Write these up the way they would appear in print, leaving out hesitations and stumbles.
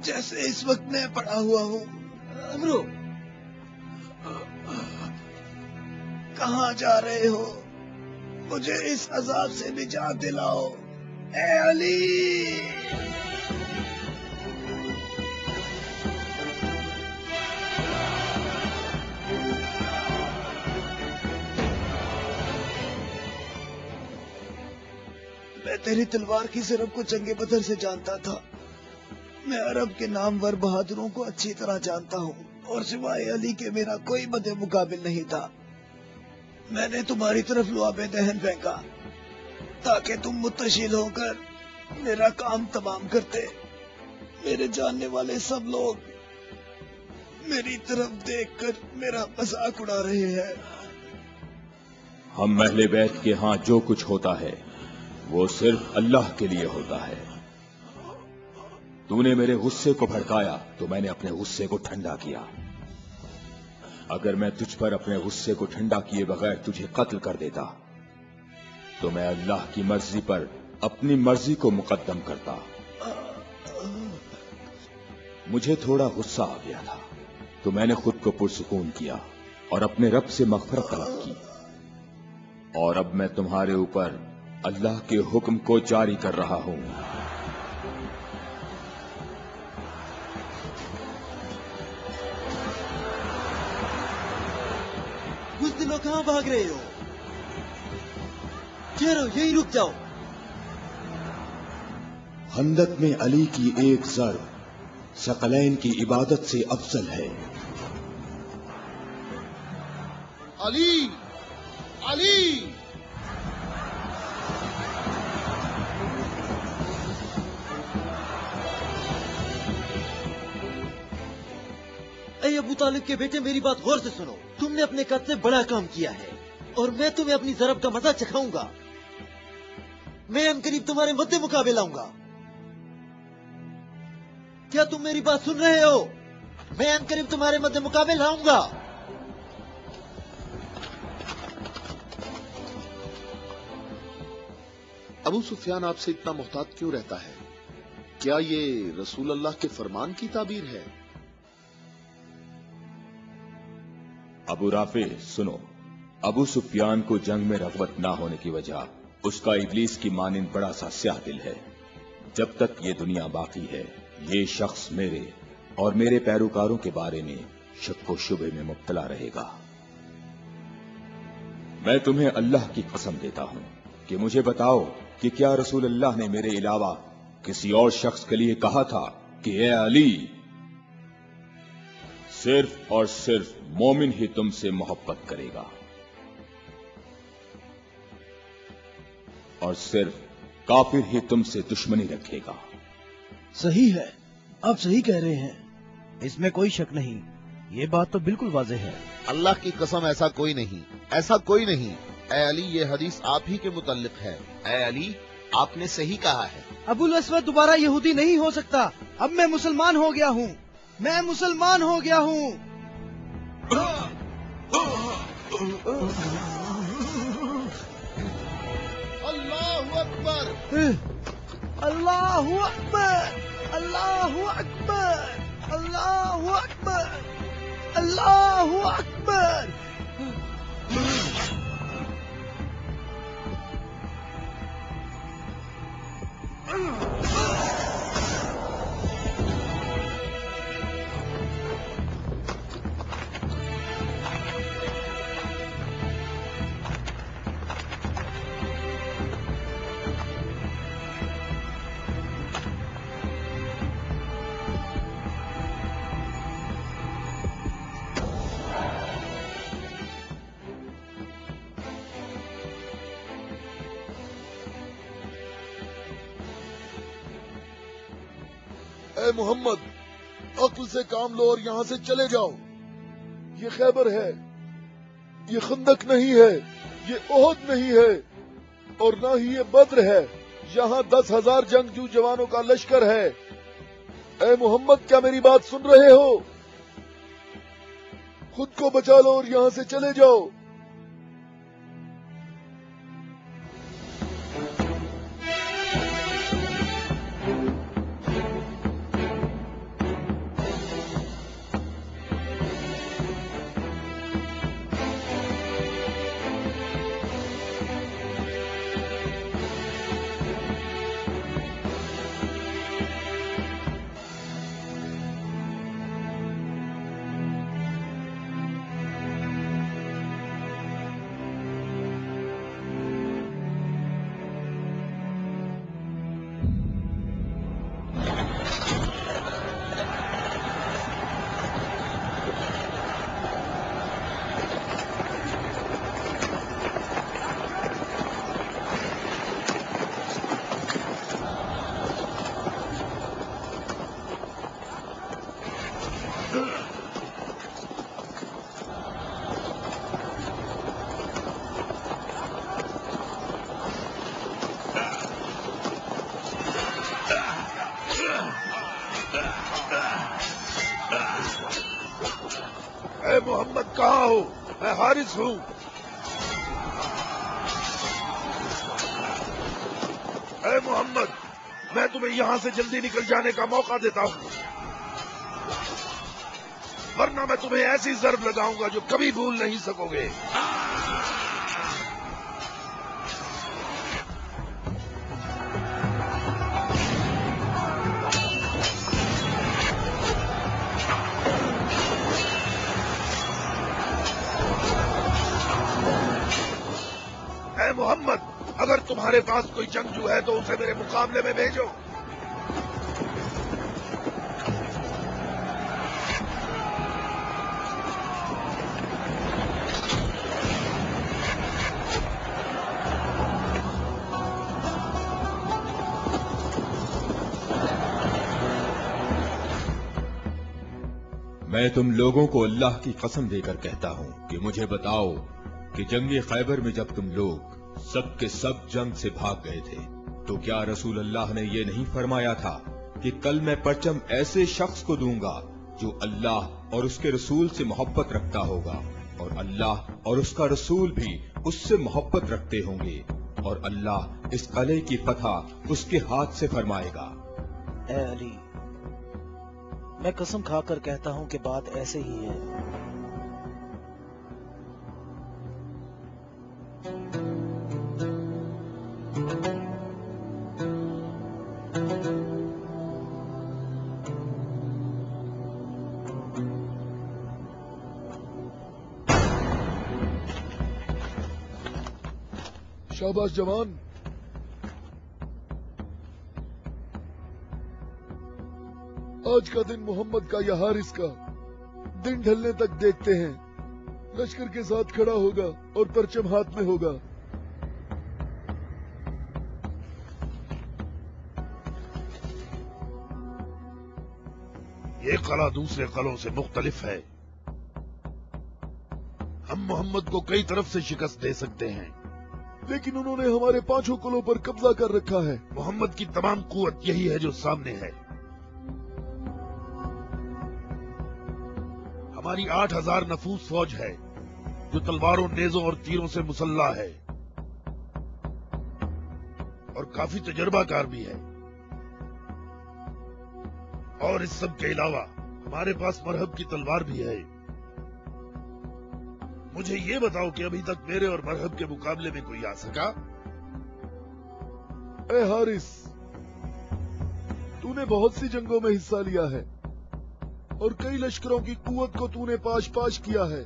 जैसे इस वक्त मैं पड़ा हुआ हूँ। अमरू, कहाँ जा रहे हो? मुझे इस अजाब से निजात दिलाओ, ए अली। मैं तेरी तलवार की ज़रब को जंगे बदर से जानता था। मैं अरब के नामवर बहादुरों को अच्छी तरह जानता हूँ और सिवाय अली के मेरा कोई मद्दे मुकाबिल नहीं था। मैंने तुम्हारी तरफ लुआबे दहन फेंका ताकि तुम मुत्तशिल होकर मेरा काम तमाम करते। मेरे जानने वाले सब लोग मेरी तरफ देखकर मेरा मजाक उड़ा रहे हैं। हम अहले बैत के यहाँ जो कुछ होता है वो सिर्फ अल्लाह के लिए होता है। तूने मेरे गुस्से को भड़काया तो मैंने अपने गुस्से को ठंडा किया। अगर मैं तुझ पर अपने गुस्से को ठंडा किए बगैर तुझे कत्ल कर देता तो मैं अल्लाह की मर्जी पर अपनी मर्जी को मुकद्दम करता। मुझे थोड़ा गुस्सा आ गया था तो मैंने खुद को पुरसुकून किया और अपने रब से मग़फ़िरत तलब की। और अब मैं तुम्हारे ऊपर अल्लाह के हुक्म को जारी कर रहा हूं। बुज़दिलों, कहां भाग रहे हो? ठहरो, यहीं रुक जाओ। खंदक में अली की एक ज़र्ब सकलैन की इबादत से अफजल है। अली, अली! ऐ अबू तालिब के बेटे, मेरी बात गौर से सुनो। तुमने अपने कद से बड़ा काम किया है और मैं तुम्हें अपनी ज़रब का मजा चखाऊंगा। मैं अनकरीब तुम्हारे मद्दे मुकाबले आऊंगा। क्या तुम मेरी बात सुन रहे हो? मैं अनकरीब तुम्हारे मद्दे मुकाबले लाऊंगा। अबू सुफियान आपसे इतना मोहतात क्यों रहता है? क्या ये रसूल अल्लाह के फरमान की ताबीर है? अबू राफे सुनो, अबू सुफियान को जंग में रग़बत ना होने की वजह उसका इब्लीस की मानिंद बड़ा सा स्याह दिल है। जब तक ये दुनिया बाकी है ये शख्स मेरे और मेरे पैरोकारों के बारे में शक व शुबे में मुब्तला रहेगा। मैं तुम्हें अल्लाह की कसम देता हूं कि मुझे बताओ कि क्या रसूल अल्लाह ने मेरे अलावा किसी और शख्स के लिए कहा था कि ए अली, सिर्फ और सिर्फ मोमिन ही तुमसे मोहब्बत करेगा और सिर्फ काफिर ही तुमसे दुश्मनी रखेगा। सही है, आप सही कह रहे हैं, इसमें कोई शक नहीं। ये बात तो बिल्कुल वाज़ेह है। अल्लाह की कसम, ऐसा कोई नहीं, ऐसा कोई नहीं। ए अली, ये हदीस आप ही के मुतल्लिक है। ए अली, आपने सही कहा है। अबुल अस्वद दोबारा यहूदी नहीं हो सकता। अब मैं मुसलमान हो गया हूँ, मैं मुसलमान हो गया हूँ। अल्लाहु अकबर, अल्लाहु अकबर, अल्लाहु अकबर, अल्लाहु अकबर, अल्लाहु अकबर। ए मोहम्मद, अक्ल से काम लो और यहाँ से चले जाओ। ये खैबर है, ये खंदक नहीं है, ये ओहद नहीं है और ना ही ये बद्र है। यहाँ 10,000 जंगजू जवानों का लश्कर है। ए मोहम्मद, क्या मेरी बात सुन रहे हो? खुद को बचा लो और यहाँ से चले जाओ। اے محمد کہاں ہو؟ میں حارث ہوں. اے محمد میں تمہیں یہاں سے جلدی نکل جانے کا موقع دیتا ہوں، ورنہ میں تمہیں ایسی ضرب لگاؤں گا جو کبھی بھول نہیں سکو گے. اے محمد اگر تمہارے پاس کوئی جنگجو ہے تو اسے میرے مقابلے میں بھیجو. میں تم لوگوں کو اللہ کی قسم دے کر کہتا ہوں کہ مجھے بتاؤ کہ جنگ خیبر میں جب تم لوگ سب کے سب جنگ سے بھاگ گئے تھے تو کیا رسول اللہ نے یہ نہیں فرمایا تھا کہ کل میں پرچم ایسے شخص کو دوں گا جو اللہ اور اس کے رسول سے محبت رکھتا ہوگا اور اللہ اور اس کا رسول بھی اس سے محبت رکھتے ہوں گے اور اللہ اس قلعے کی فتح اس کے ہاتھ سے فرمائے گا. اے علی میں قسم کھا کر کہتا ہوں کہ بات ایسے ہی ہے. شاباش جوان. آج کا دن محمد کا یا حارث کا دن ڈھلنے تک دیکھتے ہیں. لشکر کے ساتھ کھڑا ہوگا اور پرچم ہاتھ میں ہوگا. یہ قلعہ دوسرے قلعوں سے مختلف ہے. ہم محمد کو کئی طرف سے شکست دے سکتے ہیں لیکن انہوں نے ہمارے 5 قلعوں پر قبضہ کر رکھا ہے. محمد کی تمام قوت یہی ہے جو سامنے ہے. ہماری 8000 نفوس فوج ہے جو تلواروں، نیزوں اور تیروں سے مسلح ہے اور کافی تجربہ کار بھی ہے. اور اس سب کے علاوہ ہمارے پاس مرہب کی تلوار بھی ہے. مجھے یہ بتاؤ کہ ابھی تک میرے اور مرہب کے مقابلے میں کوئی آ سکا؟ اے حارث تو نے بہت سی جنگوں میں حصہ لیا ہے اور کئی لشکروں کی قوت کو تو نے پاش پاش کیا ہے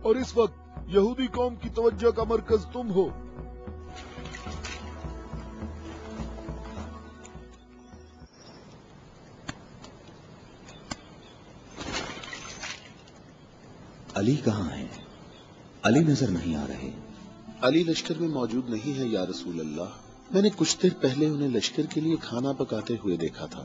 اور اس وقت یہودی قوم کی توجہ کا مرکز تم ہو. علی کہاں ہے؟ علی نظر نہیں آ رہے. علی لشکر میں موجود نہیں ہے یا رسول اللہ. میں نے کچھ دیر پہلے انہیں لشکر کے لیے کھانا پکاتے ہوئے دیکھا تھا.